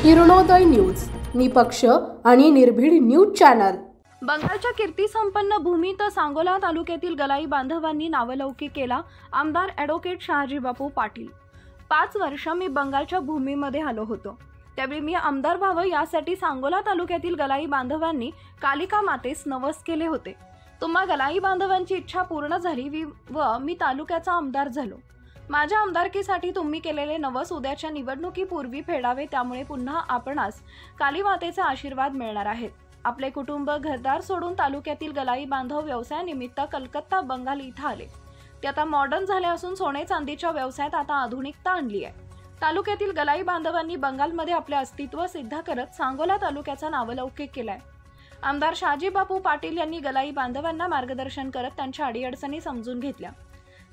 Kiranoday news, निपक्ष आणि निर्भीड न्यूज चॅनल। बंगालच्या कीर्तिसंपन्न भूमीत सांगोला तालुक्यातील गलाई बांधवांनी नावलौकिक केला। आमदार ॲडव्होकेट शहाजीबापू पाटील। 5 वर्ष मी बंगालच्या भूमीमध्ये आलो होतो, त्यावेळी मी आमदार व्हावं यासाठी सांगोला तालुक्यातील गलाई बांधवांनी कालिका मातेस नवस केले होते। तुम्हा गलाई बांधवांची इच्छा पूर्ण झाली व मी तालुक्याचा आमदार झालो। माझ्या आमदारकीसाठी तुम्ही केलेले नवस उद्याच्या निवडणुकीपूर्वी फेडावे, त्यामुळे पुन्हा आपणास काली मातेचा आशीर्वाद मिळणार आहेत। आपले कुटुंब घरदार सोडून तालुक्यातील गलाई बांधव व्यवसायानिमित्त कलकत्ता बंगाल इथं आले। ते आता मॉडर्न झाले असून सोने चांदीच्या व्यवसायात आता आधुनिकता आणली आहे। तालुक्यातील गलाई बांधवांनी बंगालमध्ये आपले अस्तित्व सिद्ध करत सांगोला तालुक्याचा नावलौकिक केलाय। आमदार शहाजीबापू पाटील यांनी गलाई बांधवांना मार्गदर्शन करत त्यांच्या अडीअडचणी समजून घेतल्या।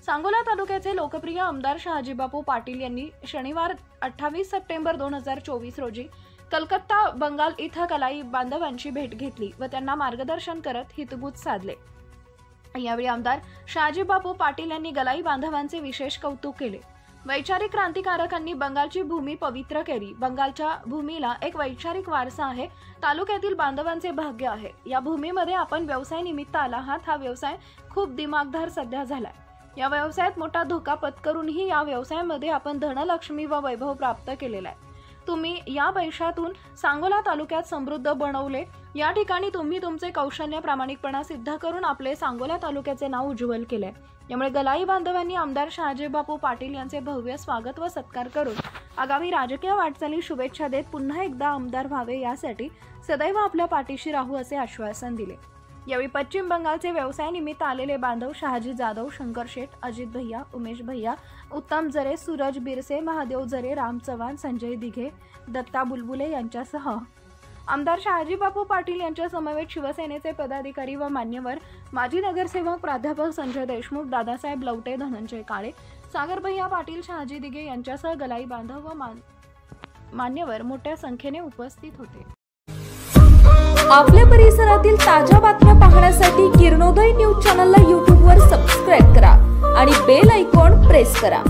सांगोला तालुक्याचे लोकप्रिय आमदार शहाजीबापू पाटील यांनी शनिवार 28 सप्टेंबर 2024 रोजी कलकत्ता बंगाल इथं गलाई बांधवांची भेट घेतली व त्यांना मार्गदर्शन करत हितगुज साधले। यावेळी आमदार शहाजीबापू पाटील यांनी गलाई बांधवांचे विशेष कौतुक केले। वैचारिक क्रांतिकारकांनी बंगालची भूमी पवित्र केली। बंगालच्या भूमीला एक वैचारिक वारसा आहे, तालुक्यातील बांधवांचे भाग्य आहे। या भूमीमध्ये आपण व्यवसाय निमित्त आला आहात। हा व्यवसाय खूप दिमागदार सध्या झालाय। या व्यवसायात मोठा धोका पत्करूनही या व्यवसायामध्ये आपण धनलक्ष्मी व वैभव प्राप्त केलेला आहे। तुम्ही या पैशातून सांगोला तालुक्यात समृद्ध बनवले। या ठिकाणी तुम्ही तुमचे कौशल्य प्रामाणिकपणा सिद्ध करून आपले सांगोला तालुक्याचे नाव उज्ज्वल केले। यामुळे गलाई बांधवांनी आमदार शहाजीबापू पाटील यांचे भव्य स्वागत व सत्कार करून आगामी राजकीय वाटचाली शुभेच्छा देत पुन्हा एकदा आमदार व्हावे यासाठी सदैव आपल्या पाठीशी राहू असे आश्वासन दिले। यावेळी पश्चिम बंगालचे व्यवसायानिमित्त आलेले बांधव शहाजी जाधव, शंकर शेठ, अजित भैया, उमेश भैया, उत्तम जरे, सूरज बिरसे, महादेव जरे, राम चव्हाण, संजय दिघे, दत्ता बुलबुले यांच्यासह आमदार शहाजीबापू पाटील यांच्या समवेत शिवसेनेचे पदाधिकारी व मान्यवर, माजी नगरसेवक प्राध्यापक संजय देशमुख, दादासाहेब लवटे, धनंजय काळे, सागर भैया पाटील, शहाजी दिघे यांच्यासह गलाई बांधव व मान्यवर मोठ्या संख्येने उपस्थित होते। आपल्या परिसरातील ताज्या बातम्या पाहण्यासाठी किरणोदय न्यूज चॅनलला YouTube वर सबस्क्राइब करा आणि बेल आयकॉन प्रेस करा।